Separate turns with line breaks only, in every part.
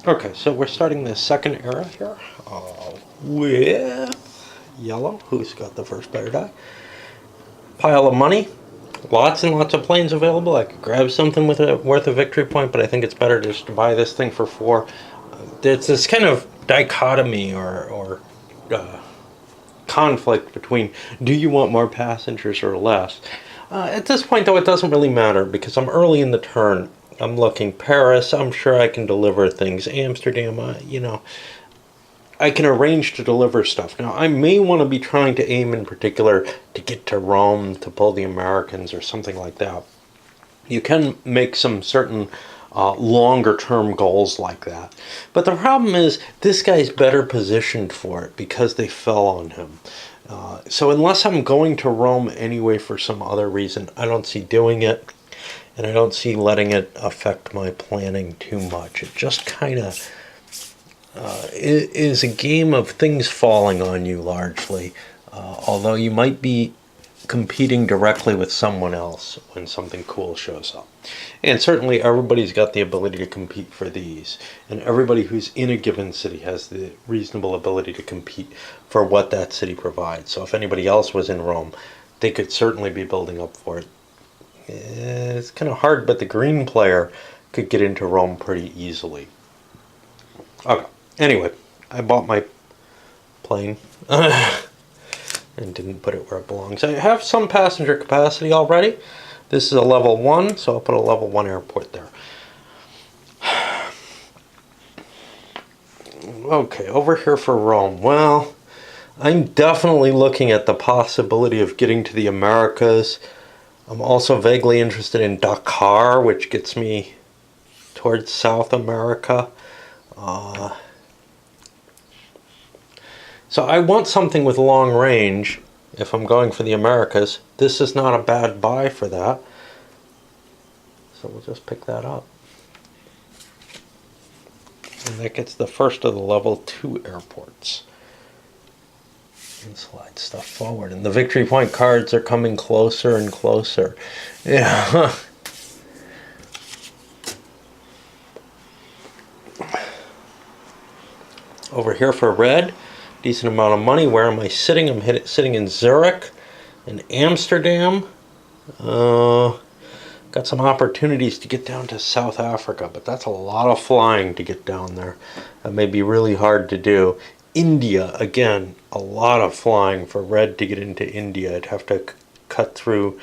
Okay, so we're starting the second era here with yellow, who's got the first player die. Pile of money, lots and lots of planes available. I could grab something with it worth a victory point, but I think it's better just to buy this thing for 4. There's this kind of dichotomy or conflict between do you want more passengers or less. At this point, though, it doesn't really matter because I'm early in the turn. I'm looking Paris. I'm sure I can deliver things. Amsterdam, I can arrange to deliver stuff. Now, I may want to be trying to aim in particular to get to Rome to pull the Americans or something like that. You can make some certain longer term goals like that. But the problem is this guy's better positioned for it because they fell on him. So unless I'm going to Rome anyway for some other reason, I don't see doing it. And I don't see letting it affect my planning too much. It just kind of is a game of things falling on you largely. Although you might be competing directly with someone else when something cool shows up. And certainly everybody's got the ability to compete for these. And everybody who's in a given city has the reasonable ability to compete for what that city provides. So if anybody else was in Rome, they could certainly be building up for it. It's kind of hard, but the green player could get into Rome pretty easily. Okay, anyway, I bought my plane and didn't put it where it belongs. I have some passenger capacity already. This is a level 1, so I'll put a level 1 airport there. Okay, over here for Rome. Well, I'm definitely looking at the possibility of getting to the Americas. I'm also vaguely interested in Dakar, which gets me towards South America. So I want something with long range if I'm going for the Americas. This is not a bad buy for that. So we'll just pick that up. And that gets the first of the level 2 airports. And slide stuff forward. And the victory point cards are coming closer and closer. Yeah. Over here for red. Decent amount of money. Where am I sitting? I'm sitting in Zurich and Amsterdam. Got some opportunities to get down to South Africa, but that's a lot of flying to get down there. That may be really hard to do. India, again, a lot of flying for red to get into India. I'd have to cut through,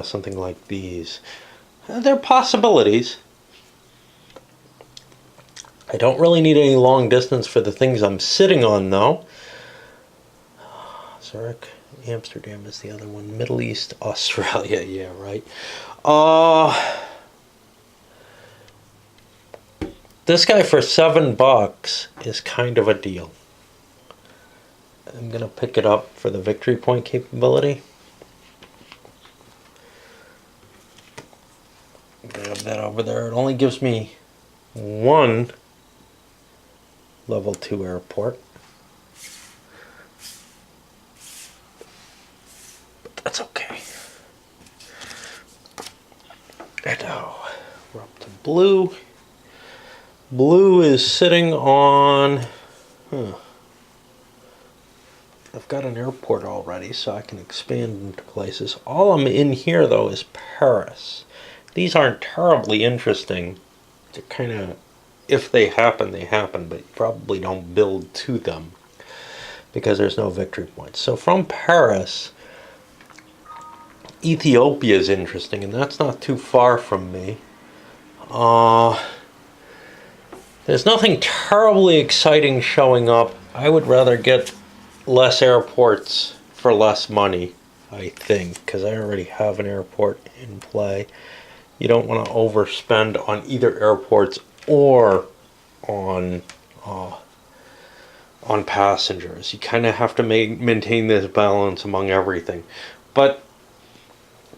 something like these. There are possibilities. I don't really need any long distance for the things I'm sitting on, though. Zurich, Amsterdam is the other one. Middle East, Australia, yeah, right. This guy for $7 is kind of a deal. I'm going to pick it up for the victory point capability. Grab that over there. It only gives me 1 level 2 airport. But that's okay. And now we're up to blue. Blue is sitting on... I've got an airport already, so I can expand into places. All I'm in here, though, is Paris. These aren't terribly interesting. They're kind of, if they happen, they happen, but you probably don't build to them because there's no victory points. So from Paris, Ethiopia is interesting, and that's not too far from me. There's nothing terribly exciting showing up. I would rather get less airports for less money, I think, because I already have an airport in play. You don't want to overspend on either airports or on passengers. You kind of have to maintain this balance among everything. But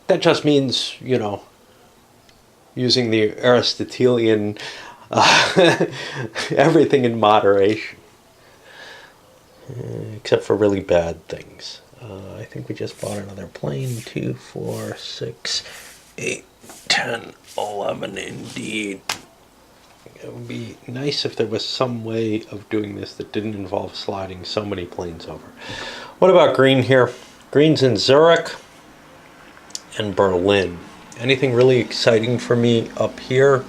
that just means, using the Aristotelian everything in moderation. Except for really bad things. I think we just bought another plane. 2, 4, 6, 8, 10, 11 indeed. It would be nice if there was some way of doing this that didn't involve sliding so many planes over. What about green here? Green's in Zurich and Berlin. Anything really exciting for me up here?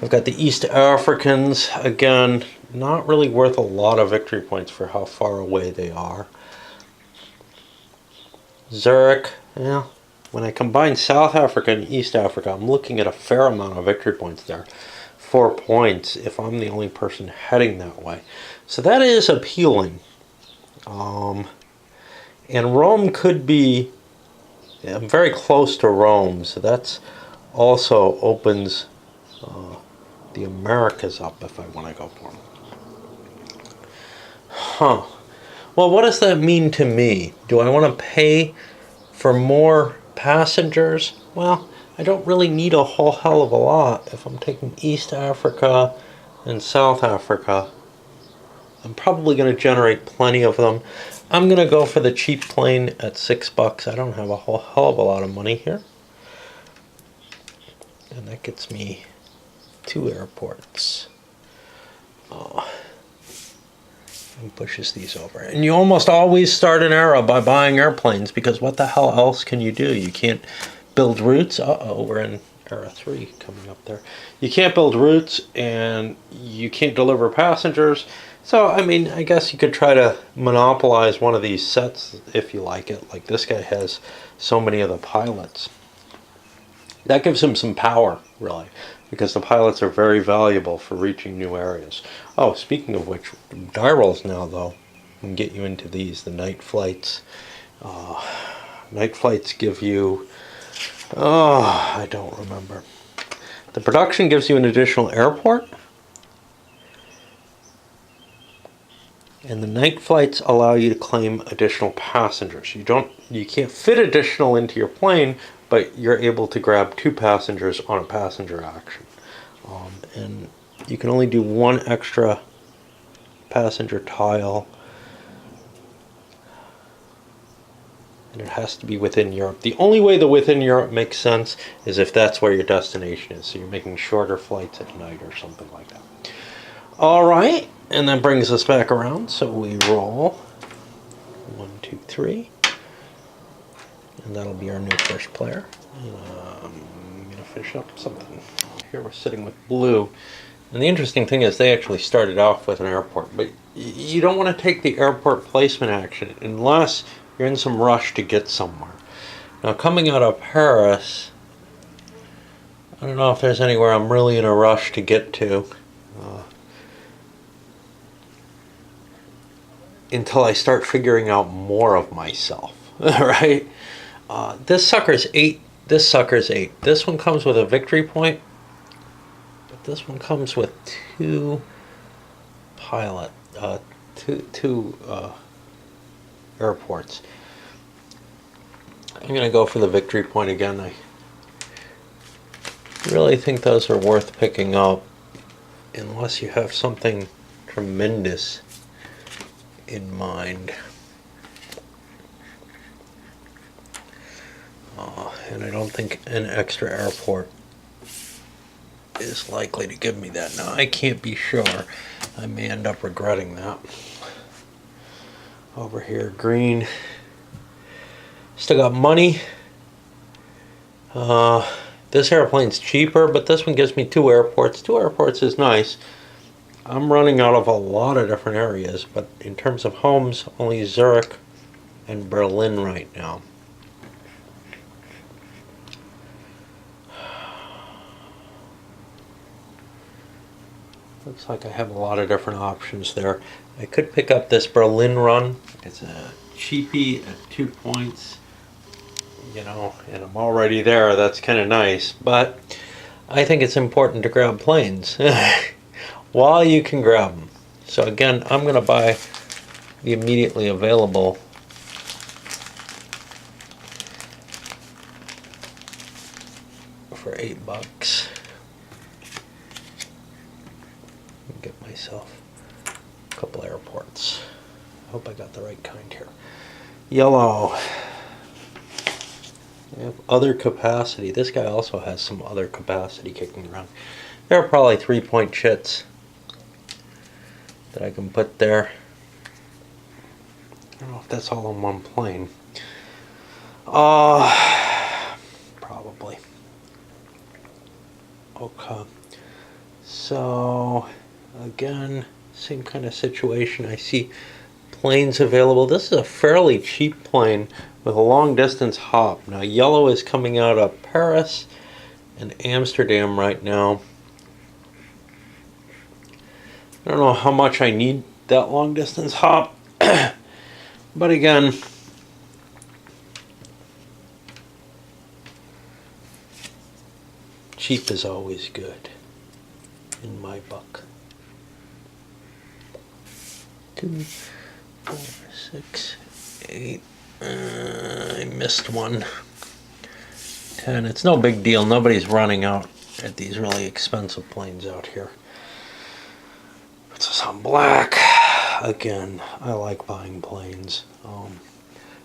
I've got the East Africans. Again, not really worth a lot of victory points for how far away they are. Zurich, yeah. When I combine South Africa and East Africa, I'm looking at a fair amount of victory points there. 4 points if I'm the only person heading that way. So that is appealing. And Rome could be, I'm very close to Rome, so that's also opens the Americas up if I want to go for them. Huh. Well, what does that mean to me? Do I want to pay for more passengers? Well, I don't really need a whole hell of a lot. If I'm taking East Africa and South Africa, I'm probably going to generate plenty of them. I'm going to go for the cheap plane at $6. I don't have a whole hell of a lot of money here. And that gets me 2 airports. And pushes these over. And you almost always start an era by buying airplanes, because what the hell else can you do? You can't build routes. Uh-oh, we're in era 3 coming up there. You can't build routes, and you can't deliver passengers. So, I mean, I guess you could try to monopolize one of these sets if you like it. Like this guy has so many of the pilots. That gives him some power, really, because the pilots are very valuable for reaching new areas. Oh, speaking of which, die rolls now, though, can get you into these, the night flights. Night flights give you, I don't remember. The production gives you an additional airport. And the night flights allow you to claim additional passengers. You can't fit additional into your plane, but you're able to grab 2 passengers on a passenger action. And you can only do 1 extra passenger tile. And it has to be within Europe. The only way the within Europe makes sense is if that's where your destination is. So you're making shorter flights at night or something like that. All right, and that brings us back around. So we roll 1, 2, 3. And that'll be our new first player. I'm going to finish up something. Here we're sitting with blue. And the interesting thing is they actually started off with an airport. But you don't want to take the airport placement action unless you're in some rush to get somewhere. Now, coming out of Paris, I don't know if there's anywhere I'm really in a rush to get to. Until I start figuring out more of myself. Right? This sucker's 8. This sucker's 8. This one comes with a victory point, but this one comes with 2 pilot, two airports. I'm gonna go for the victory point again. I really think those are worth picking up, unless you have something tremendous in mind. And I don't think an extra airport is likely to give me that. Now, I can't be sure. I may end up regretting that. Over here, green. Still got money. This airplane's cheaper, but this one gives me 2 airports. 2 airports is nice. I'm running out of a lot of different areas, but in terms of homes, only Zurich and Berlin right now. Looks like I have a lot of different options there. I could pick up this Berlin run. It's a cheapie at 2 points, you know, and I'm already there. That's kind of nice, but I think it's important to grab planes while you can grab them. So again, I'm going to buy the immediately available for $8. Get myself a couple airports. I hope I got the right kind here. Yellow. I have other capacity. This guy also has some other capacity kicking around. There are probably 3-point chits that I can put there. I don't know if that's all on one plane. Probably. Okay. So, again, same kind of situation. I see planes available. This is a fairly cheap plane with a long distance hop. Now, yellow is coming out of Paris and Amsterdam right now. I don't know how much I need that long distance hop, but again, cheap is always good in my book. 2, 4, 6, 8. I missed one. 10. It's no big deal. Nobody's running out at these really expensive planes out here. Puts us on black. Again, I like buying planes.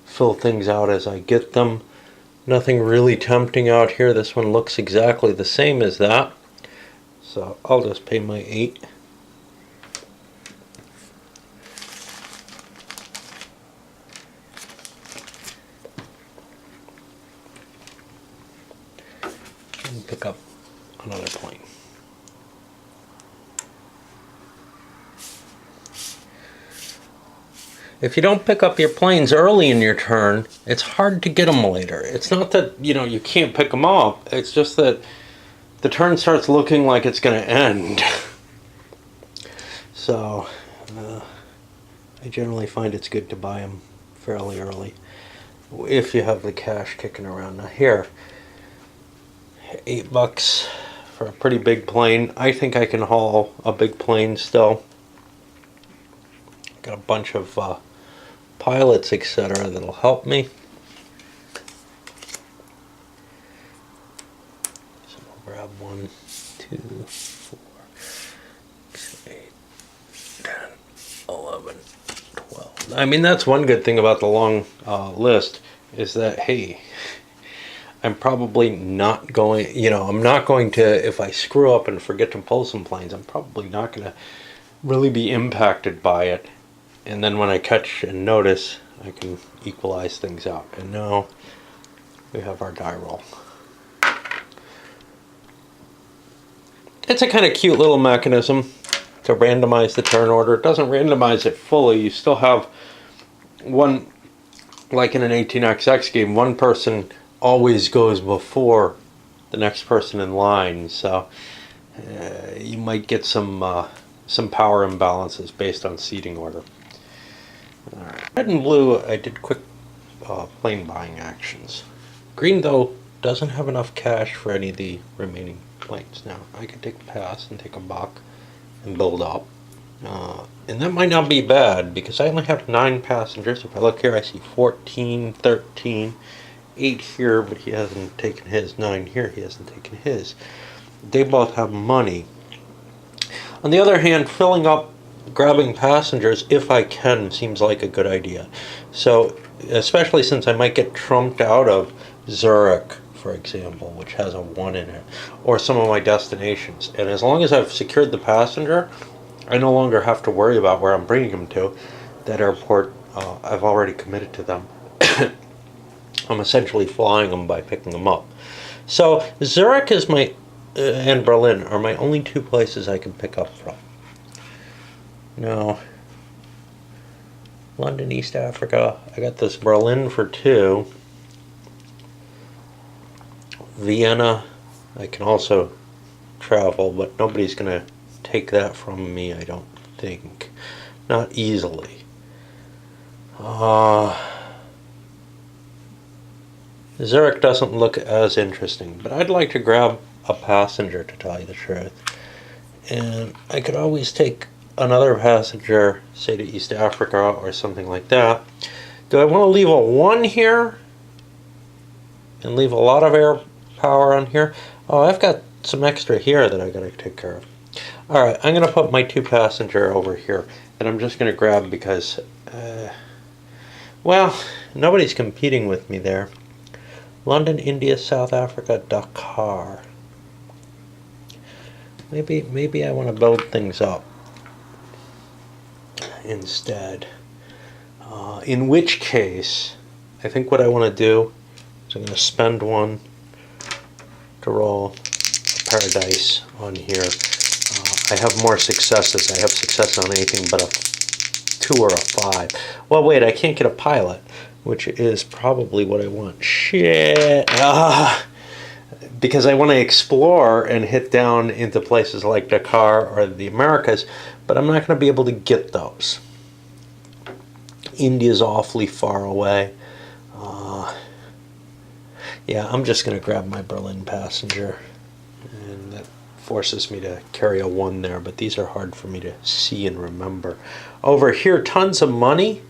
Fill things out as I get them. Nothing really tempting out here. This one looks exactly the same as that. So I'll just pay my 8. And pick up another plane. If you don't pick up your planes early in your turn, it's hard to get them later. It's not that, you can't pick them up. It's just that the turn starts looking like it's going to end. So, I generally find it's good to buy them fairly early if you have the cash kicking around. Now here, $8 for a pretty big plane. I think I can haul a big plane still. Got a bunch of pilots, etc. that'll help me. So I'll grab 1, 2, 4, 6, 8, 10, 11, 12. I mean, that's one good thing about the long list is that, hey, I'm probably not going, I'm not going to, if I screw up and forget to pull some planes, I'm probably not going to really be impacted by it. And then when I catch and notice, I can equalize things out. And now we have our die roll. It's a kind of cute little mechanism to randomize the turn order. It doesn't randomize it fully. You still have one, like in an 18xx game, one person always goes before the next person in line. So you might get some power imbalances based on seating order. Alright. Red and blue, I did quick plane buying actions. Green, though, doesn't have enough cash for any of the remaining planes. Now, I could take a pass and take a buck and build up. And that might not be bad, because I only have 9 passengers. If I look here, I see 14, 13, 8 here, but he hasn't taken his. 9 here, he hasn't taken his. They both have money. On the other hand, filling up grabbing passengers, if I can, seems like a good idea. So, especially since I might get trumped out of Zurich, for example, which has a 1 in it, or some of my destinations. And as long as I've secured the passenger, I no longer have to worry about where I'm bringing them to. That airport, I've already committed to them. I'm essentially flying them by picking them up. So, Zurich is and Berlin are my only 2 places I can pick up from. Now, London, East Africa, I got this Berlin for 2. Vienna, I can also travel, but nobody's going to take that from me, I don't think. Not easily. Zurich doesn't look as interesting, but I'd like to grab a passenger, to tell you the truth. And I could always take another passenger, say to East Africa or something like that. Do I want to leave a 1 here and leave a lot of air power on here? Oh, I've got some extra here that I gotta take care of. Alright, I'm gonna put my 2 passenger over here, and I'm just gonna grab because well, nobody's competing with me there. London, India, South Africa, Dakar. Maybe I want to build things up instead. In which case, I think what I want to do is I'm going to spend one to roll a paradise on here. I have more successes. I have success on anything but a 2 or a 5. Well, wait, I can't get a pilot, which is probably what I want. Shit. Because I want to explore and hit down into places like Dakar or the Americas, but I'm not going to be able to get those. India's awfully far away. Yeah, I'm just going to grab my Berlin passenger, and that forces me to carry a 1 there, but these are hard for me to see and remember. Over here, tons of money.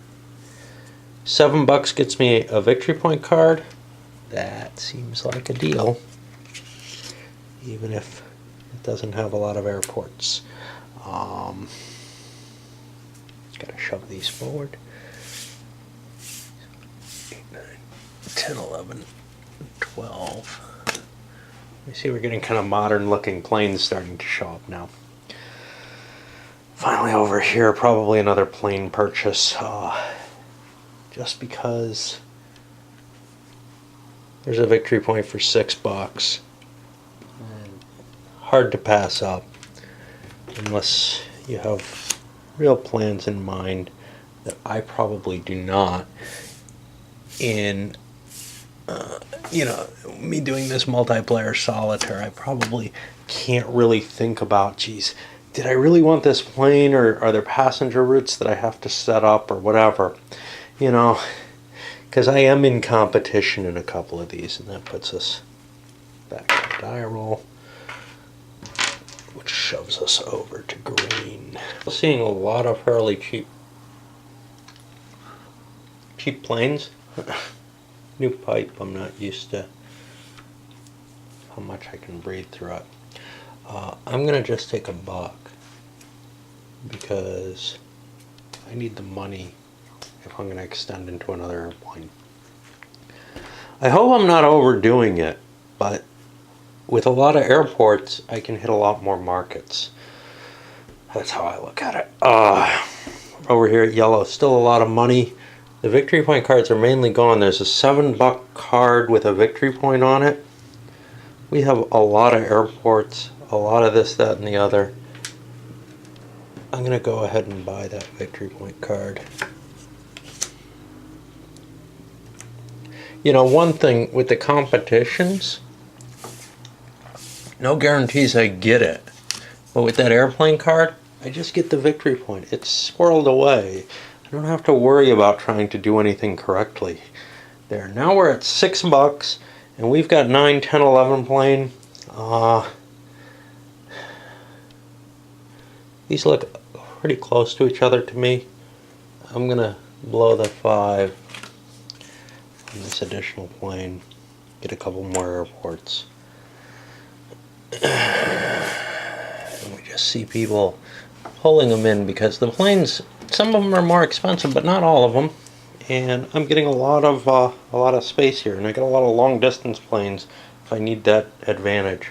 $7 gets me a victory point card. That seems like a deal, even if it doesn't have a lot of airports. Gotta shove these forward. 8, 9, 10, 11, 12. You see, we're getting kind of modern looking planes starting to show up now. Finally over here, probably another plane purchase. Just because there's a victory point for $6. And hard to pass up unless you have real plans in mind that I probably do not. In me doing this multiplayer solitaire, I probably can't really think about, geez, did I really want this plane, or are there passenger routes that I have to set up or whatever? Because I am in competition in a couple of these, and that puts us back to die roll, which shoves us over to green. Seeing a lot of fairly cheap planes. New pipe, I'm not used to how much I can breathe through it. I'm gonna just take $1 because I need the money if I'm gonna extend into another airplane. I hope I'm not overdoing it, but with a lot of airports, I can hit a lot more markets. That's how I look at it. Over here at yellow, still a lot of money. The victory point cards are mainly gone. There's a $7 card with a victory point on it. We have a lot of airports, a lot of this, that, and the other. I'm going to go ahead and buy that victory point card. One thing with the competitions, no guarantees I get it. But with that airplane card, I just get the victory point. It's squirreled away. I don't have to worry about trying to do anything correctly. There. Now we're at $6, and we've got 9, 10, 11 plane. These look pretty close to each other to me. I'm gonna blow the 5 on this additional plane. Get a couple more airports. And we just see people pulling them in because the planes, some of them are more expensive, but not all of them. And I'm getting a lot of space here, and I get a lot of long distance planes if I need that advantage.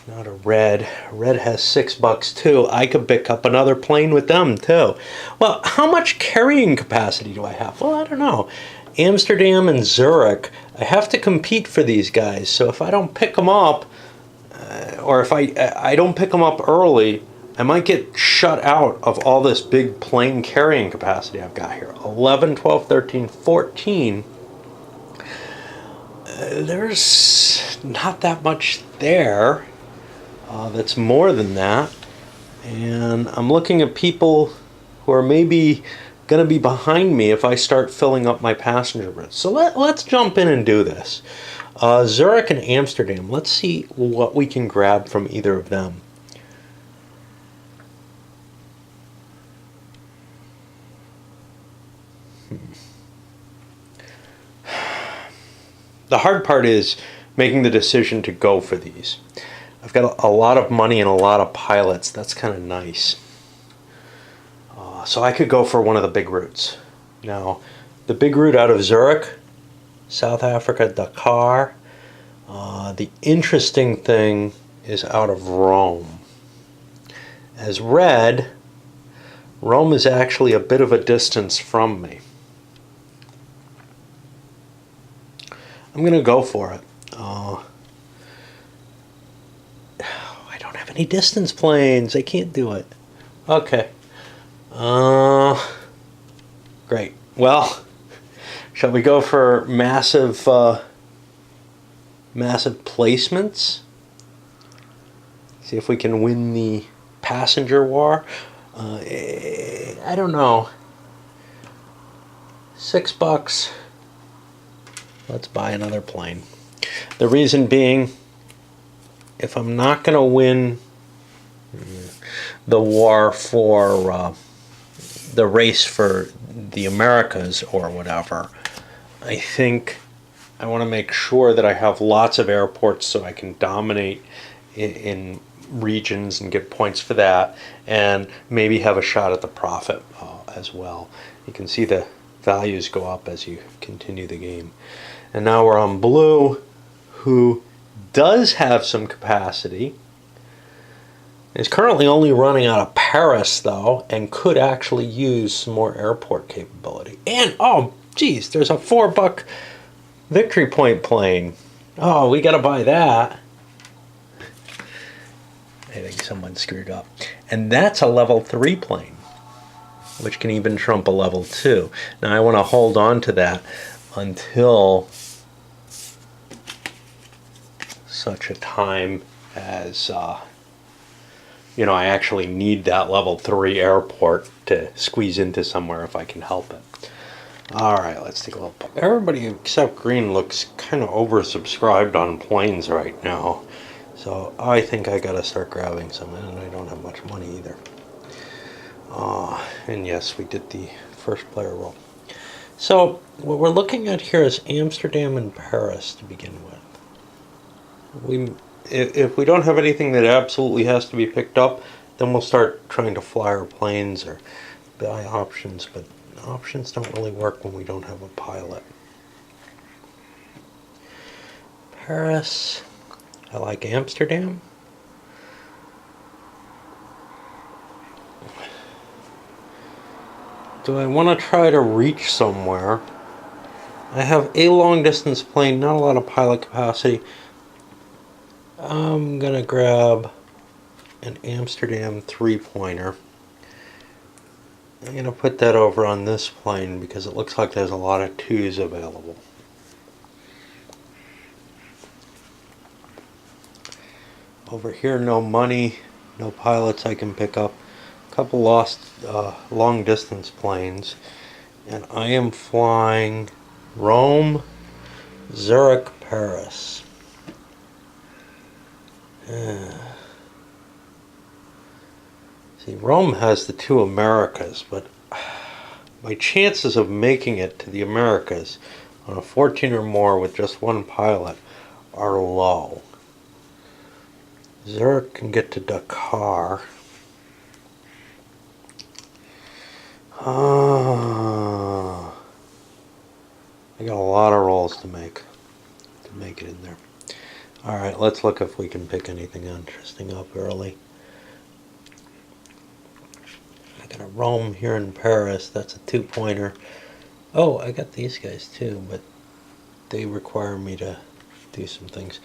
Not a red. Red has $6 too. I could pick up another plane with them too. Well, how much carrying capacity do I have? Well, I don't know. Amsterdam and Zurich, I have to compete for these guys. So if I don't pick them up, or if I don't pick them up early, I might get shut out of all this big plane carrying capacity I've got here. 11, 12, 13, 14. There's not that much there. That's more than that. And I'm looking at people who are maybe going to be behind me if I start filling up my passenger routes. So let's jump in and do this. Zurich and Amsterdam. Let's see what we can grab from either of them. The hard part is making the decision to go for these. I've got a lot of money and a lot of pilots. That's kind of nice. So I could go for one of the big routes. Now, the big route out of Zurich, South Africa, Dakar, The interesting thing is out of Rome. As red, Rome is actually a bit of a distance from me. I'm going to go for it. I don't have any distance planes. I can't do it. Okay. Great. Well, shall we go for massive placements? See if we can win the passenger war. I don't know. $6. Let's buy another plane. The reason being, if I'm not going to win the war for the race for the Americas or whatever, I think I want to make sure that I have lots of airports so I can dominate in regions and get points for that, and maybe have a shot at the profit as well. You can see the values go up as you continue the game. And now we're on blue, who does have some capacity. It's currently only running out of Paris, though, and could actually use some more airport capability. And, oh, geez, there's a $4 Victory Point plane. Oh, we got to buy that. I think someone screwed up. And that's a level 3 plane, which can even trump a level 2. Now, I want to hold on to that until such a time as I actually need that level 3 airport to squeeze into somewhere if I can help it. Alright, let's take a look. Everybody except green looks kind of oversubscribed on planes right now. So I think I gotta start grabbing some, and I don't have much money either. And yes, we did the first player roll. So what we're looking at here is Amsterdam and Paris to begin with. If we don't have anything that absolutely has to be picked up, then we'll start trying to fly our planes or buy options, but options don't really work when we don't have a pilot. Paris. I like Amsterdam. Do I want to try to reach somewhere? I have a long distance plane, not a lot of pilot capacity. I'm gonna grab an Amsterdam 3-pointer. I'm gonna put that over on this plane because it looks like there's a lot of 2s available. Over here, no money, no pilots I can pick up. A couple lost long distance planes. And I am flying Rome, Zurich, Paris. See, Rome has the 2 Americas, but my chances of making it to the Americas on a 14 or more with just 1 pilot are low. Zurich can get to Dakar. I got a lot of rolls to make it in there. Alright, let's look if we can pick anything interesting up early. I got a Rome here in Paris. That's a 2-pointer. Oh, I got these guys too, but they require me to do some things.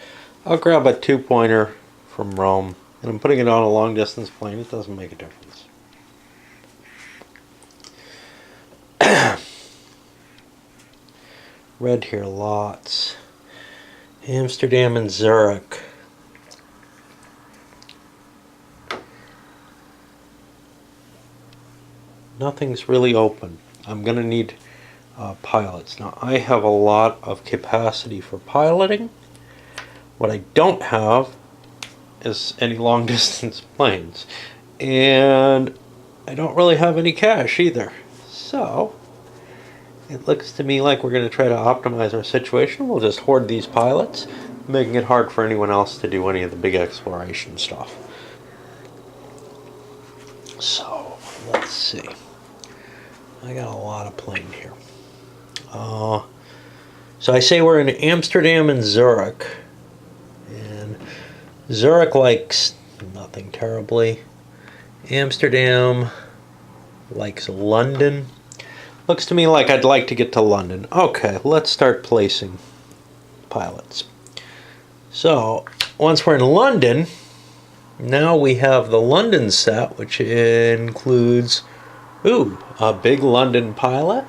I'll grab a 2-pointer from Rome, and I'm putting it on a long distance plane. It doesn't make a difference. Red here, lots. Amsterdam and Zurich. Nothing's really open. I'm gonna need pilots. Now I have a lot of capacity for piloting. What I don't have is any long distance planes, and I don't really have any cash either. So it looks to me like we're going to try to optimize our situation. We'll just hoard these pilots, making it hard for anyone else to do any of the big exploration stuff. So let's see. I got a lot of plane here. So I say we're in Amsterdam and Zurich. Zurich likes nothing terribly. Amsterdam likes London. Looks to me like I'd like to get to London. Okay, let's start placing pilots. So, once we're in London, now we have the London set, which includes, a big London pilot.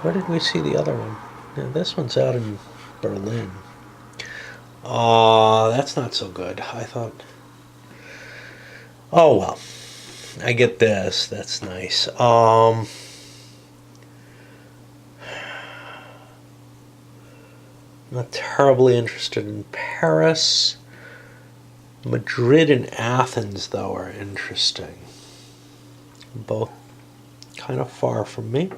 Where did we see the other one? Yeah, this one's out in Berlin. That's not so good. I thought... Oh, well. I get this. That's nice. Not terribly interested in Paris. Madrid and Athens, though, are interesting. Both kind of far from me.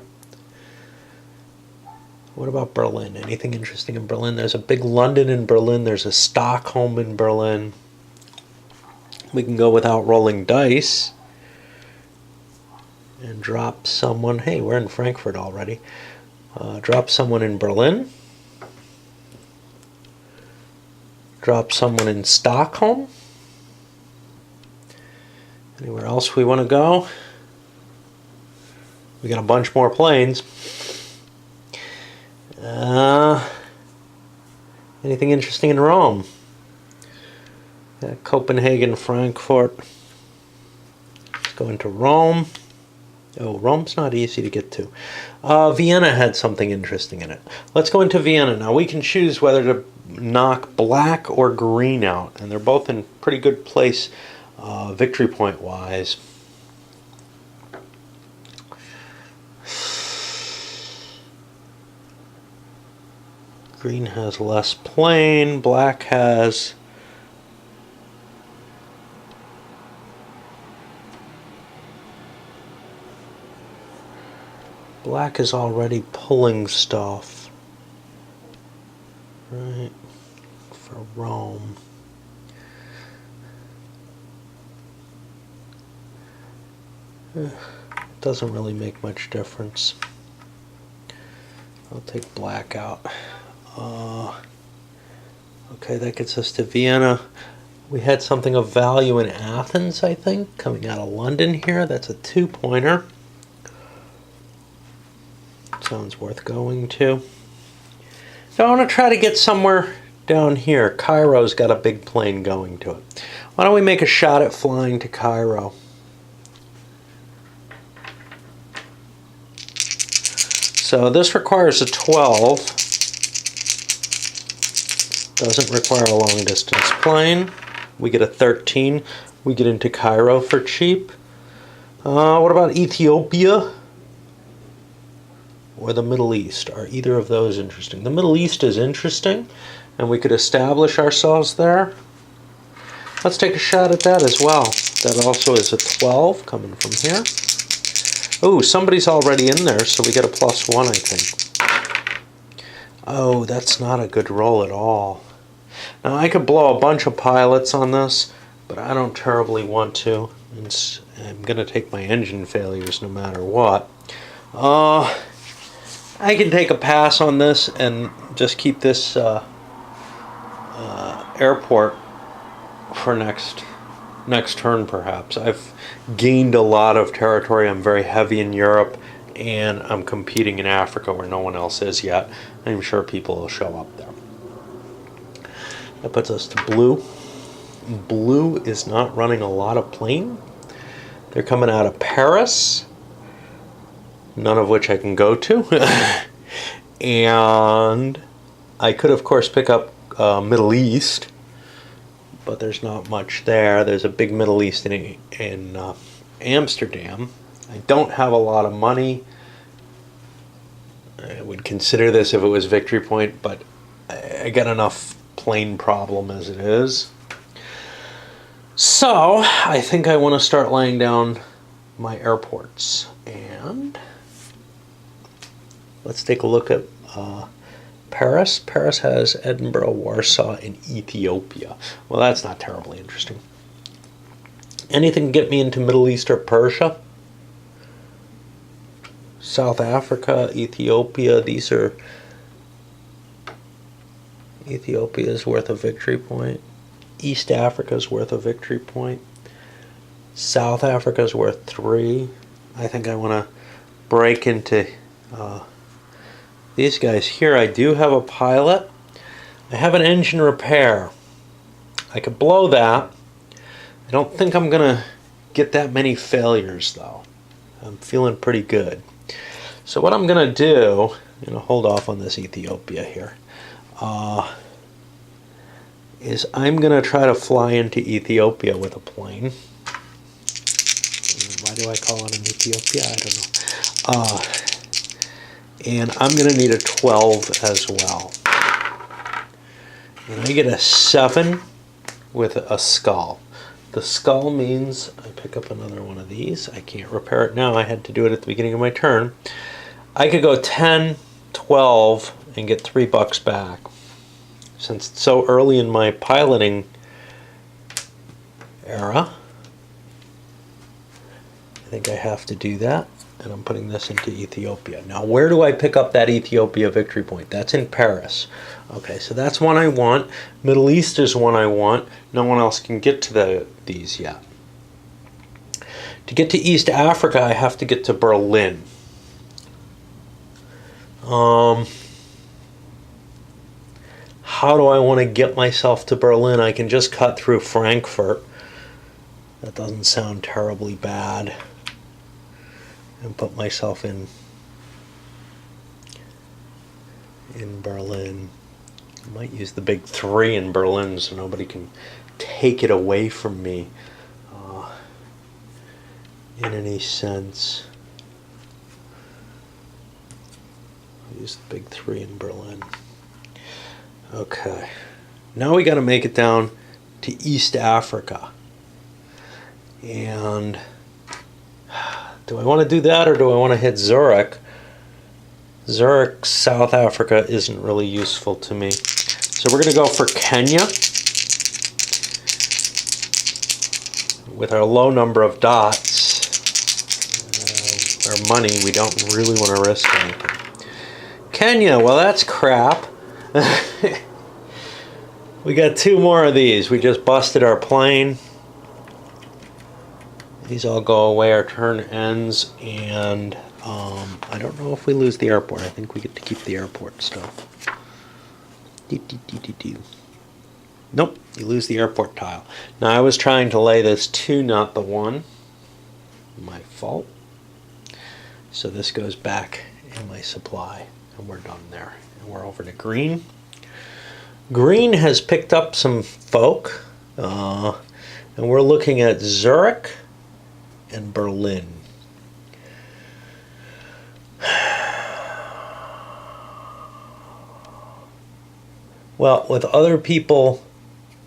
What about Berlin? Anything interesting in Berlin? There's a big London in Berlin. There's a Stockholm in Berlin. We can go without rolling dice and drop someone. Hey, we're in Frankfurt already. Drop someone in Berlin. Drop someone in Stockholm. Anywhere else we want to go? We got a bunch more planes. Anything interesting in Rome? Copenhagen, Frankfurt. Let's go into Rome. Oh, Rome's not easy to get to. Vienna had something interesting in it. Let's go into Vienna. Now we can choose whether to knock black or green out, and they're both in pretty good place victory point wise. Green has less plane, black has black is already pulling stuff, right, for Rome. Doesn't really make much difference. I'll take black out. Okay, that gets us to Vienna. We had something of value in Athens, I think, coming out of London here. That's a 2-pointer. Sounds worth going to. So I want to try to get somewhere down here. Cairo's got a big plane going to it. Why don't we make a shot at flying to Cairo? So this requires a 12. Doesn't require a long distance plane. We get a 13. We get into Cairo for cheap. What about Ethiopia? Or the Middle East? Are either of those interesting? The Middle East is interesting, and we could establish ourselves there. Let's take a shot at that as well. That also is a 12 coming from here. Oh, somebody's already in there, so we get a +1, I think. Oh, that's not a good roll at all. Now, I could blow a bunch of pilots on this, but I don't terribly want to. I'm going to take my engine failures no matter what. I can take a pass on this and just keep this airport for next turn, perhaps. I've gained a lot of territory. I'm very heavy in Europe, and I'm competing in Africa where no one else is yet. I'm sure people will show up there. That puts us to blue. Blue is not running a lot of plane. They're coming out of Paris, none of which I can go to. And I could, of course, pick up Middle East, but there's not much there. There's a big Middle East in Amsterdam. I don't have a lot of money. I would consider this if it was victory point, but I got enough plane problem as it is. So I think I want to start laying down my airports. And let's take a look at Paris. Paris has Edinburgh, Warsaw, and Ethiopia. Well, that's not terribly interesting. Anything to get me into Middle East or Persia? South Africa, Ethiopia, these are Ethiopia is worth a victory point. East Africa is worth a victory point. South Africa is worth 3. I think I want to break into these guys here. I do have a pilot. I have an engine repair. I could blow that. I don't think I'm going to get that many failures, though. I'm feeling pretty good. So what I'm going to do, I'm going to hold off on this Ethiopia here, is I'm going to try to fly into Ethiopia with a plane. Why do I call it an Ethiopia? I don't know. And I'm going to need a 12 as well. And I get a 7 with a skull. The skull means I pick up another one of these. I can't repair it now. I had to do it at the beginning of my turn. I could go 10, 12, and get $3 back. Since it's so early in my piloting era, I think I have to do that. And I'm putting this into Ethiopia. Now, where do I pick up that Ethiopia victory point? That's in Paris. Okay, so that's one I want. Middle East is one I want. No one else can get to these yet. To get to East Africa, I have to get to Berlin. How do I want to get myself to Berlin? I can just cut through Frankfurt. That doesn't sound terribly bad. And put myself in Berlin. I might use the big 3 in Berlin so nobody can take it away from me in any sense. I'll use the big 3 in Berlin. Okay. Now we got to make it down to East Africa. And do I want to do that or do I want to hit Zurich? Zurich, South Africa isn't really useful to me. So we're going to go for Kenya. With our low number of dots, our money, we don't really want to risk anything. Kenya, well that's crap. We got 2 more of these. We just busted our plane. These all go away, our turn ends, and I don't know if we lose the airport. I think we get to keep the airport stuff. Nope, you lose the airport tile. Now I was trying to lay this 2, not the 1. My fault. So this goes back in my supply, and we're done there. And we're over to green. Green has picked up some folk, and we're looking at Zurich and Berlin. Well, with other people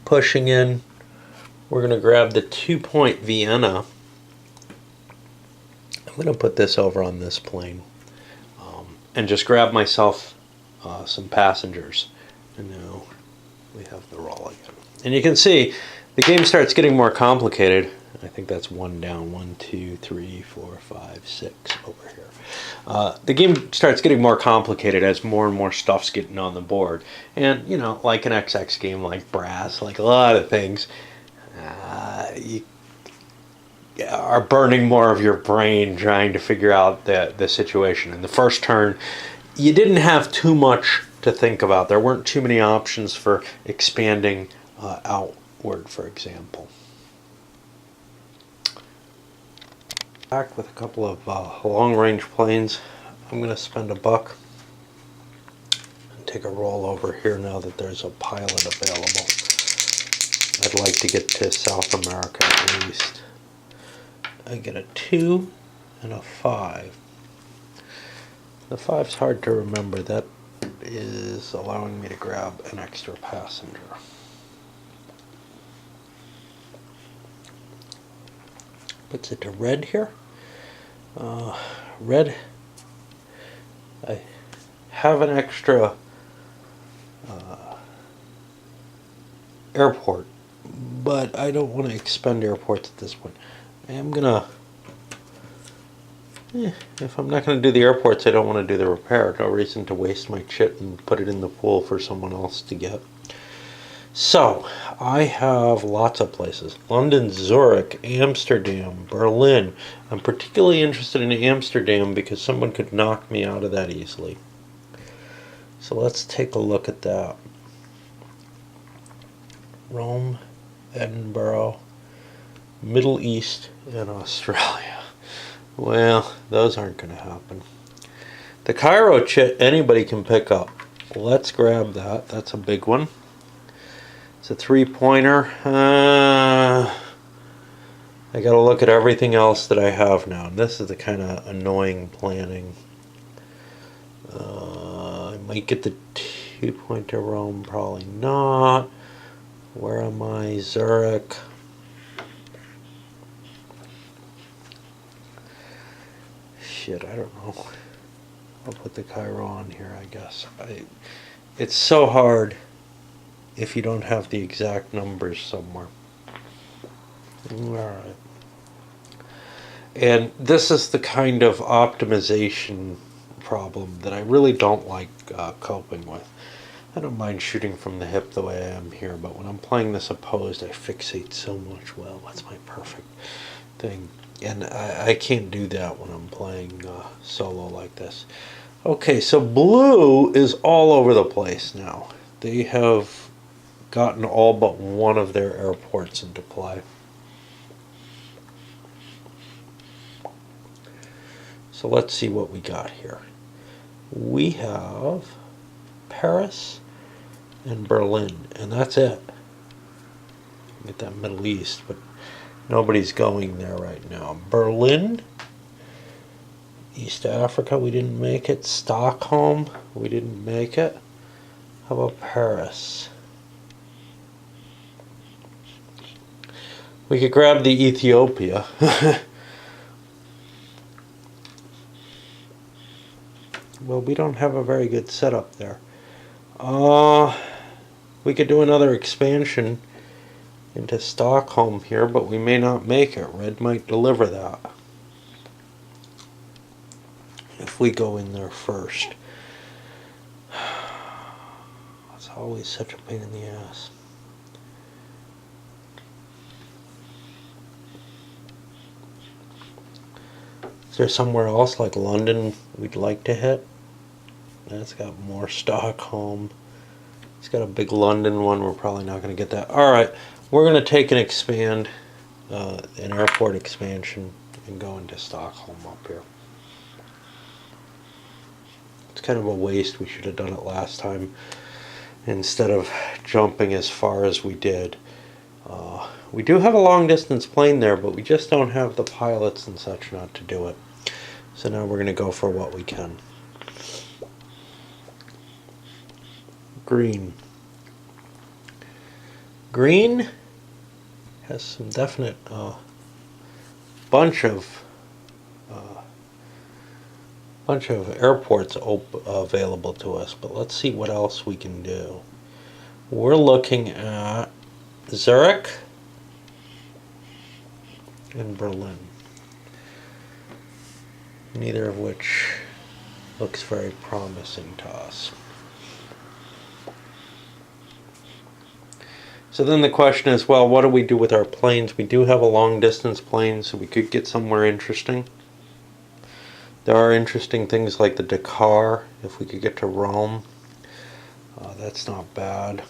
pushing in, we're going to grab the 2-point Vienna. I'm going to put this over on this plane and just grab myself some passengers. And now we have the roll again. And you can see the game starts getting more complicated. I think that's 1 down. 1, 2, 3, 4, 5, 6 over here. The game starts getting more complicated as more and more stuff's getting on the board. And, you know, like an XX game, like Brass, like a lot of things, you are burning more of your brain trying to figure out the situation. In the first turn, you didn't have too much to think about. There weren't too many options for expanding outward, for example. Back with a couple of long-range planes. I'm going to spend $1 and take a roll over here now that there's a pilot available. I'd like to get to South America at least. I get a 2 and a 5. The 5's hard to remember. That is allowing me to grab an extra passenger. Puts it to red here. Red, I have an extra airport, but I don't want to expend airports at this point. I am gonna, if I'm not gonna do the airports, I don't want to do the repair. No reason to waste my chit and put it in the pool for someone else to get. So, I have lots of places. London, Zurich, Amsterdam, Berlin. I'm particularly interested in Amsterdam because someone could knock me out of that easily. So let's take a look at that. Rome, Edinburgh, Middle East, and Australia. Well, those aren't going to happen. The Cairo chit anybody can pick up. Let's grab that. That's a big one. It's a 3-pointer. I got to look at everything else that I have now. And this is the kind of annoying planning. I might get the 2-pointer Rome, probably not. Where am I? Zurich. Shit, I don't know. I'll put the Cairo on here, I guess. It's so hard if you don't have the exact numbers somewhere. Alright. And this is the kind of optimization problem that I really don't like coping with. I don't mind shooting from the hip the way I am here, but when I'm playing this opposed, I fixate so much. Well, what's my perfect thing? And I can't do that when I'm playing solo like this. Okay, so blue is all over the place now. They have gotten all but one of their airports into play. So let's see what we got here. We have Paris and Berlin, and that's it. Get that Middle East, but nobody's going there right now. Berlin, East Africa, we didn't make it. Stockholm, we didn't make it. How about Paris? We could grab the Ethiopia. Well, we don't have a very good setup there. We could do another expansion into Stockholm here, but we may not make it. Red might deliver that if we go in there first. It's always such a pain in the ass. Is there somewhere else like London we'd like to hit? That's got more Stockholm. It's got a big London one. We're probably not going to get that. Alright, we're going to take and expand, an airport expansion, and go into Stockholm up here. It's kind of a waste. We should have done it last time instead of jumping as far as we did. We do have a long distance plane there, but we just don't have the pilots and such not to do it. So now we're going to go for what we can. Green. Green has some definite bunch of airports available to us, but let's see what else we can do. We're looking at Zurich and Berlin, neither of which looks very promising to us. So then the question is, well, what do we do with our planes? We do have a long distance plane, so we could get somewhere interesting. There are interesting things like the Dakar, if we could get to Rome. That's not bad.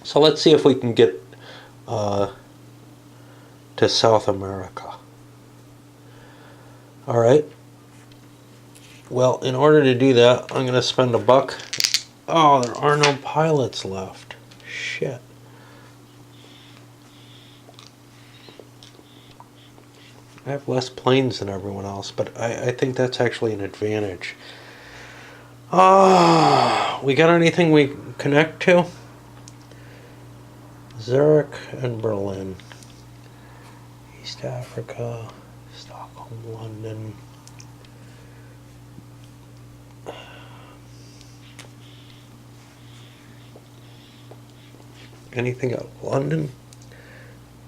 So let's see if we can get to South America. Alright. Well, in order to do that, I'm going to spend $1. Oh, there are no pilots left. Shit. I have less planes than everyone else, but I think that's actually an advantage. We got anything we connect to? Zurich and Berlin. East Africa, Stockholm, London. Anything out of London?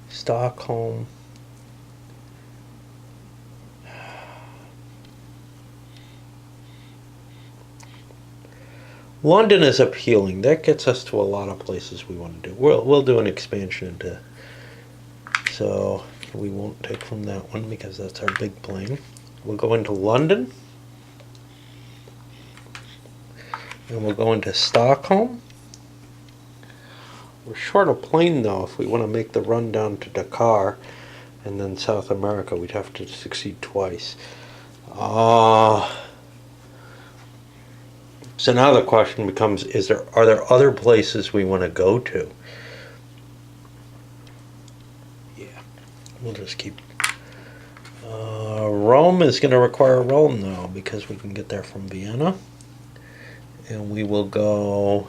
Stockholm. London is appealing. That gets us to a lot of places we want to do. We'll do an expansion into, so we won't take from that one because that's our big plane. We'll go into London, and we'll go into Stockholm. We're short a plane though. If we want to make the run down to Dakar and then South America, we'd have to succeed twice. So now the question becomes, are there other places we want to go to? Yeah, we'll just keep... Rome is going to require Rome though, because we can get there from Vienna. And we will go...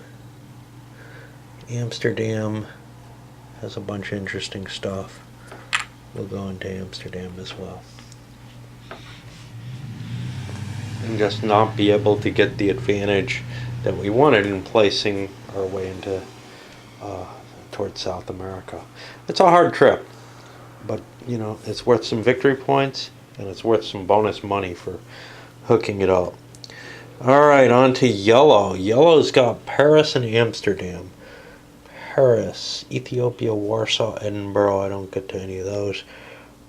Amsterdam has a bunch of interesting stuff. We'll go into Amsterdam as well. And just not be able to get the advantage that we wanted in placing our way into towards South America. It's a hard trip, but you know, it's worth some victory points and it's worth some bonus money for hooking it up. Alright, on to yellow. Yellow's got Paris and Amsterdam. Paris, Ethiopia, Warsaw, Edinburgh. I don't get to any of those.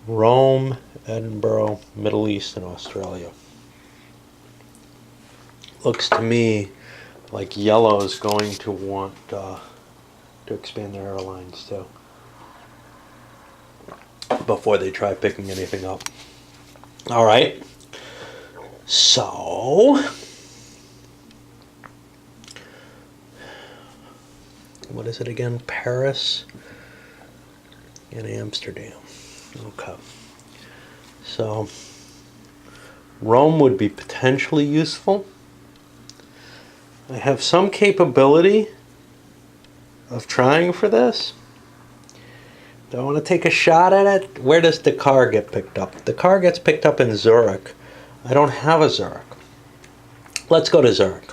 Rome, Edinburgh, Middle East, and Australia. Looks to me like yellow is going to want to expand their airlines too before they try picking anything up. All right. So what is it again? Paris and Amsterdam. Okay. So Rome would be potentially useful. I have some capability of trying for this. Do I want to take a shot at it? Where does Dakar get picked up? Dakar gets picked up in Zurich. I don't have a Zurich. Let's go to Zurich.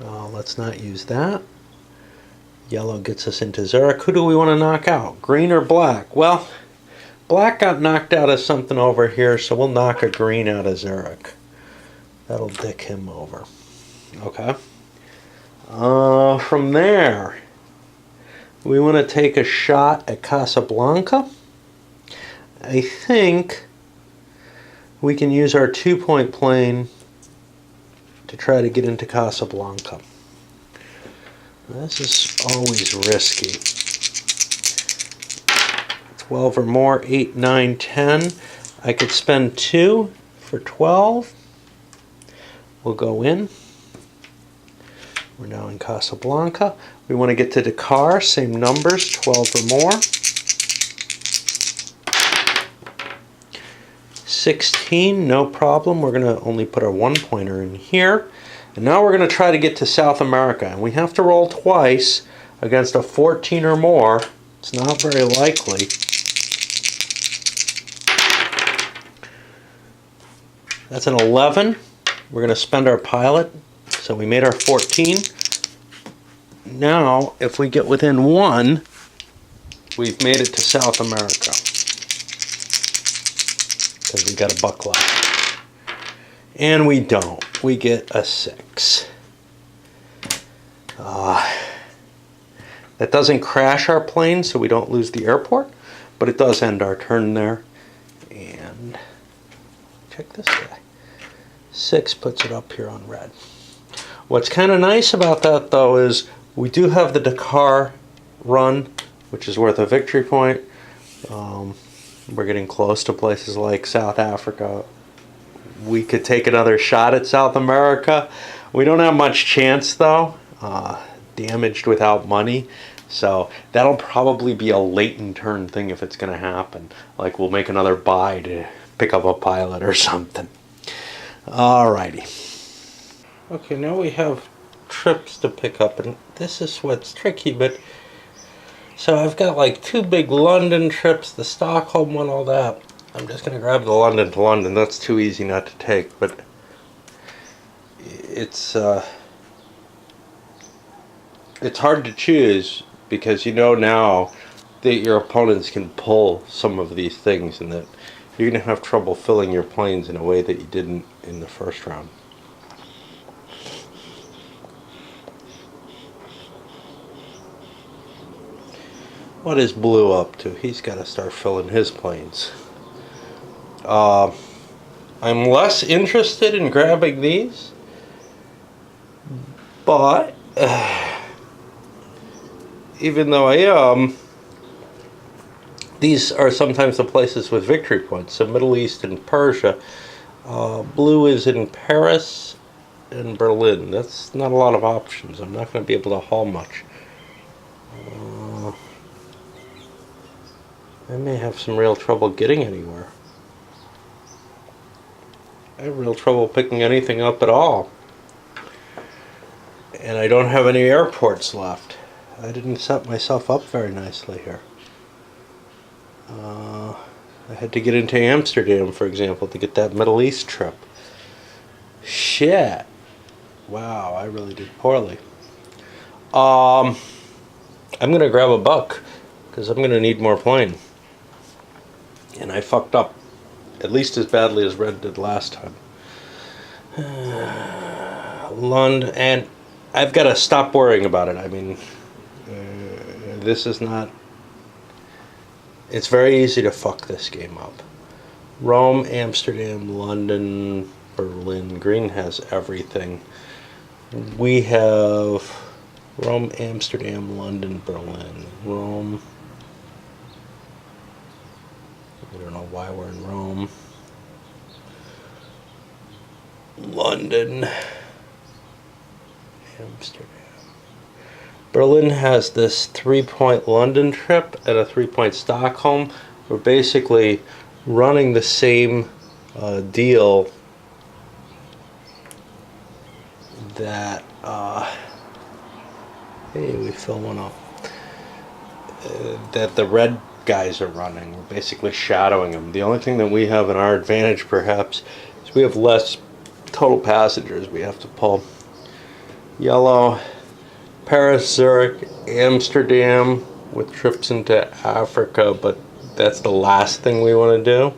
Let's not use that. Yellow gets us into Zurich. Who do we want to knock out? Green or black? Well, black got knocked out of something over here, so we'll knock a green out of Zurich. That'll dick him over. Okay. From there, we want to take a shot at Casablanca. I think we can use our 2-point plane to try to get into Casablanca. This is always risky. 12 or more, 8, 9, 10. I could spend 2 for 12. We'll go in. We're now in Casablanca. We want to get to Dakar, same numbers, 12 or more. 16, no problem. We're going to only put our 1-pointer in here. And now we're going to try to get to South America. And we have to roll twice against a 14 or more. It's not very likely. That's an 11. We're going to spend our pilot. So we made our 14. Now, if we get within 1, we've made it to South America. Because we got a buck left. And we don't. We get a 6. That doesn't crash our plane, so we don't lose the airport. But it does end our turn there. And check this guy. 6 puts it up here on red. What's kind of nice about that, though, is we do have the Dakar run, which is worth a victory point. We're getting close to places like South Africa. We could take another shot at South America. We don't have much chance, though. Damaged without money. So that'll probably be a late in turn thing if it's going to happen. Like we'll make another buy to pick up a pilot or something. Alrighty. Okay, now we have trips to pick up, and this is what's tricky, but so I've got like 2 big London trips, the Stockholm one, all that. I'm just going to grab the London to London. That's too easy not to take, but it's hard to choose because you know now that your opponents can pull some of these things and that you're going to have trouble filling your planes in a way that you didn't in the first round. What is Blue up to? He's got to start filling his planes. I'm less interested in grabbing these, but even though I am, these are sometimes the places with victory points. So Middle East and Persia. Blue is in Paris and Berlin. That's not a lot of options. I'm not going to be able to haul much. I may have some real trouble getting anywhere. I have real trouble picking anything up at all. And I don't have any airports left. I didn't set myself up very nicely here. I had to get into Amsterdam, for example, to get that Middle East trip. Shit. Wow, I really did poorly. I'm going to grab a buck, because I'm going to need more plane. And I fucked up at least as badly as Red did last time. London, and I've got to stop worrying about it. I mean, this is not... It's very easy to fuck this game up. Rome, Amsterdam, London, Berlin. Green has everything. We have Rome, Amsterdam, London, Berlin. Rome. I don't know why we're in Rome. London. Amsterdam. Berlin has this 3-point London trip and a 3-point Stockholm. We're basically running the same deal that hey, we fill one up, that the red guys are running. We're basically shadowing them. The only thing that we have in our advantage perhaps is we have less total passengers. We have to pull yellow, Paris, Zurich, Amsterdam with trips into Africa, but that's the last thing we want to do.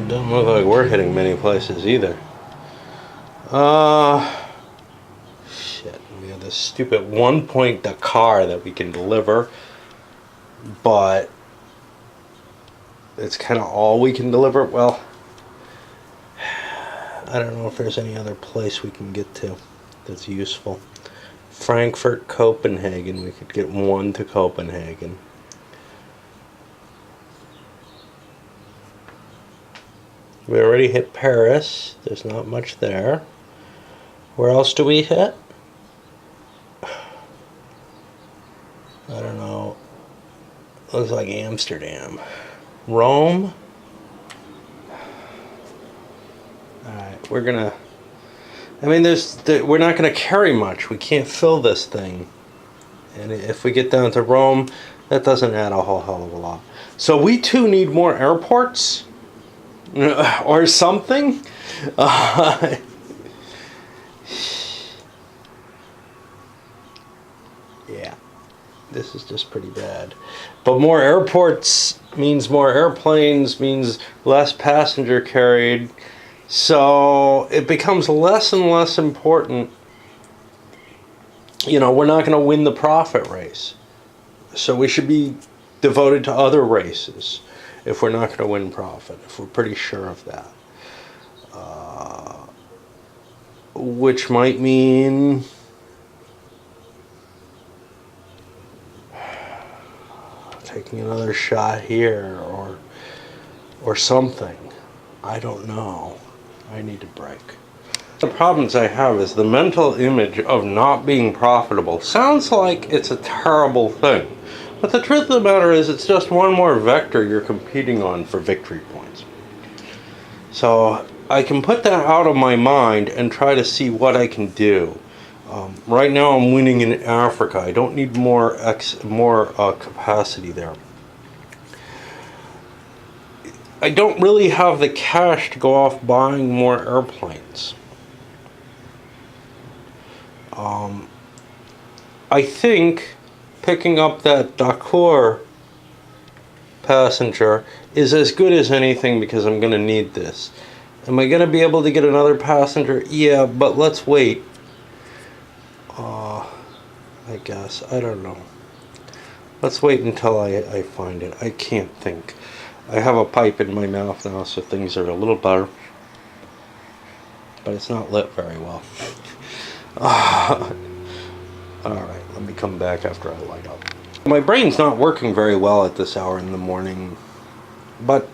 Doesn't look like we're hitting many places either. Shit, we have this stupid 1-point Dakar that we can deliver, but it's kind of all we can deliver. Well, I don't know if there's any other place we can get to that's useful. Frankfurt, Copenhagen, we could get one to Copenhagen. We already hit Paris. There's not much there. Where else do we hit? I don't know. Looks like Amsterdam. Rome? Alright, we're gonna... I mean, we're not gonna carry much. We can't fill this thing. And if we get down to Rome, that doesn't add a whole hell of a lot. So we too need more airports? Or something? Yeah, this is just pretty bad. But more airports means more airplanes, means less passenger carried. So it becomes less and less important. You know, we're not going to win the profit race. So we should be devoted to other races if we're not going to win profit, if we're pretty sure of that. Which might mean taking another shot here or something. I don't know. I need a break. The problems I have is the mental image of not being profitable sounds like it's a terrible thing. But the truth of the matter is it's just one more vector you're competing on for victory points. So I can put that out of my mind and try to see what I can do. Right now I'm winning in Africa. I don't need more capacity there. I don't really have the cash to go off buying more airplanes. I think picking up that Dakar passenger is as good as anything because I'm going to need this. Am I going to be able to get another passenger? Yeah, but let's wait. I guess. I don't know. Let's wait until I find it. I can't think. I have a pipe in my mouth now, so things are a little better. But it's not lit very well. Alright, let me come back after I light up. My brain's not working very well at this hour in the morning. But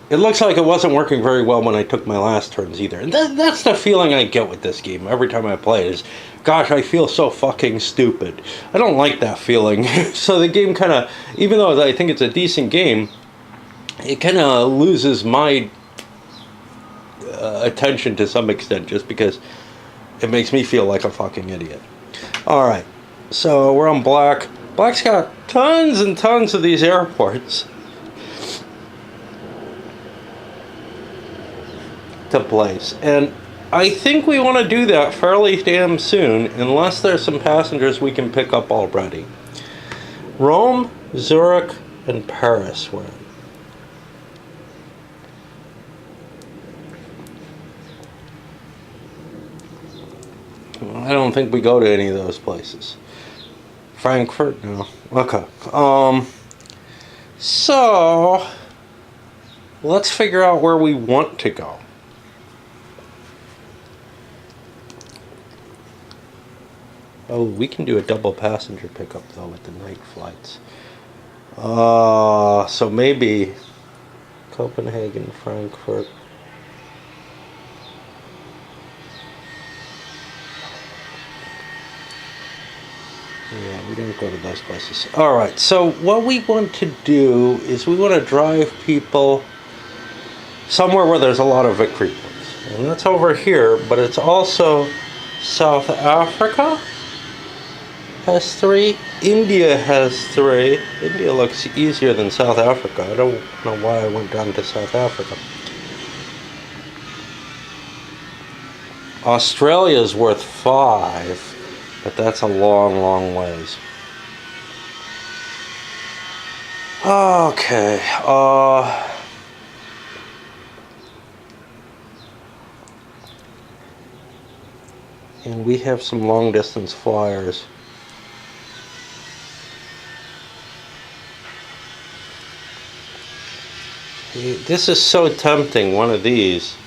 it looks like it wasn't working very well when I took my last turns either. And that's the feeling I get with this game every time I play it is, gosh, I feel so fucking stupid. I don't like that feeling. So the game kind of, even though I think it's a decent game, it kind of loses my attention to some extent just because it makes me feel like a fucking idiot. Alright, so we're on Black. Black's got tons and tons of these airports to place, and I think we want to do that fairly damn soon unless there's some passengers we can pick up already. Rome, Zurich, and Paris were. I don't think we go to any of those places. Frankfurt? No. Okay. So let's figure out where we want to go. Oh, we can do a double passenger pickup though with the night flights. So maybe Copenhagen, Frankfurt. Yeah, we don't go to those places. Alright, so what we want to do is we want to drive people somewhere where there's a lot of victory points. And that's over here, but it's also South Africa has 3. India has 3. India looks easier than South Africa. I don't know why I went down to South Africa. Australia's worth 5. But that's a long, long ways. Okay. And we have some long distance flyers. This is so tempting, one of these.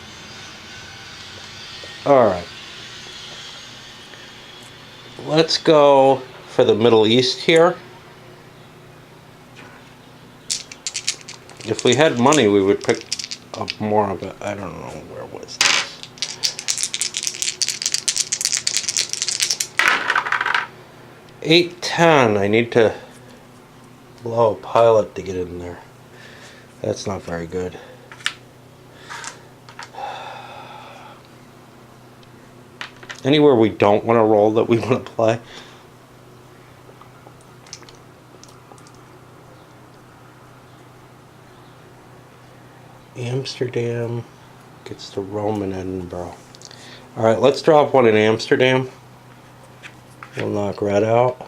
Alright. Let's go for the Middle East here. If we had money, we would pick up more of it. I don't know, where was this? $8.10. I need to blow a pilot to get in there. That's not very good. Anywhere we don't want to roll that we want to play. Amsterdam gets to Rome and Edinburgh. Alright, let's drop one in Amsterdam. We'll knock Red out.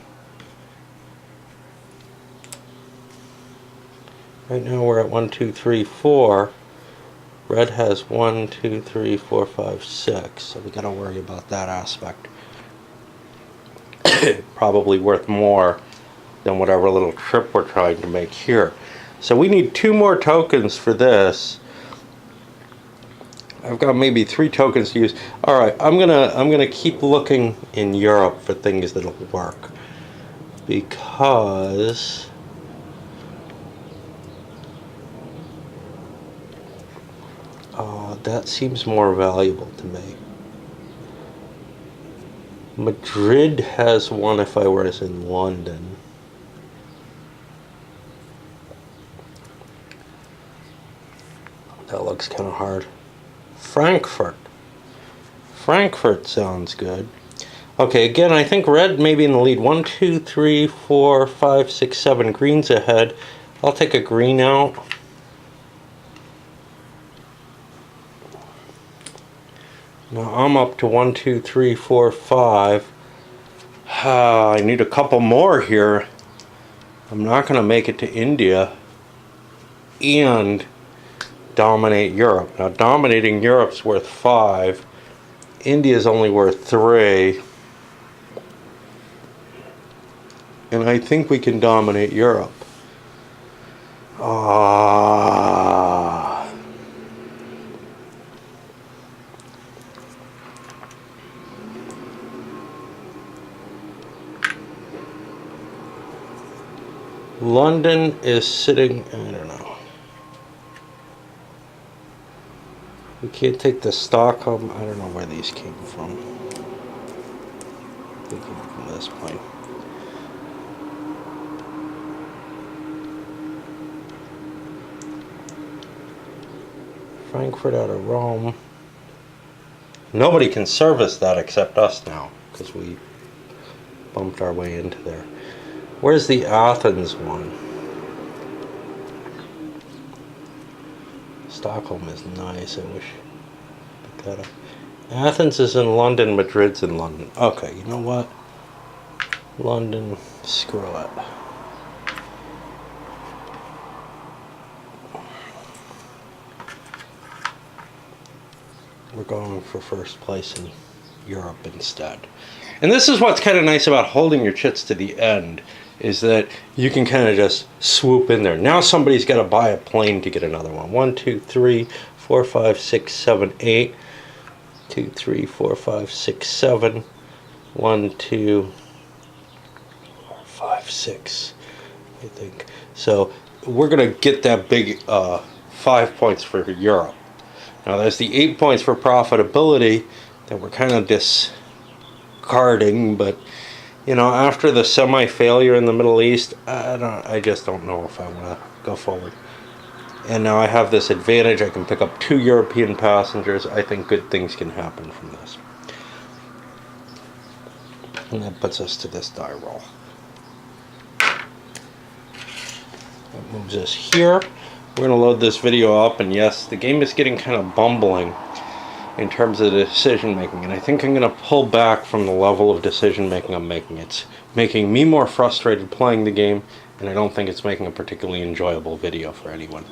Right now we're at 1, 2, 3, 4. Red has 1, 2, 3, 4, 5, 6. So we gotta worry about that aspect. Probably worth more than whatever little trip we're trying to make here. So we need 2 more tokens for this. I've got maybe 3 tokens to use. Alright, I'm gonna keep looking in Europe for things that'll work. Because that seems more valuable to me. Madrid has one if I was in London. That looks kind of hard. Frankfurt. Frankfurt sounds good. Okay, again, I think red may be in the lead. 1, 2, 3, 4, 5, 6, 7 greens ahead. I'll take a green out. Now I'm up to 1, 2, 3, 4, 5. I need a couple more here. I'm not going to make it to India. and dominate Europe. Now, dominating Europe's worth 5. India's only worth 3. And I think we can dominate Europe. London is sitting, I don't know. We can't take the Stockholm. I don't know where these came from. They came from this point. Frankfurt out of Rome. Nobody can service that except us now, because we bumped our way into there. Where's the Athens one? Stockholm is nice. I wish I picked that up. Athens is in London. Madrid's in London. Okay, you know what? London, screw it. We're going for first place in Europe instead. And this is what's kind of nice about holding your chits to the end, is that you can kind of just swoop in there. Now somebody's got to buy a plane to get another one. 1, 2, 3, 4, 5, 6, 7, 8. 2, 3, 4, 5, 6, 7. 1, 2, 4, 5, 6. I think. So we're going to get that big 5 points for Europe. Now there's the 8 points for profitability that we're kind of discarding, but you know, after the semi-failure in the Middle East, I just don't know if I want to go forward. And now I have this advantage. I can pick up 2 European passengers. I think good things can happen from this. And that puts us to this die roll. That moves us here. We're going to load this video up, and yes, the game is getting kind of bumbling in terms of the decision making, and I think I'm going to pull back from the level of decision making I'm making. It's making me more frustrated playing the game, and I don't think it's making a particularly enjoyable video for anyone.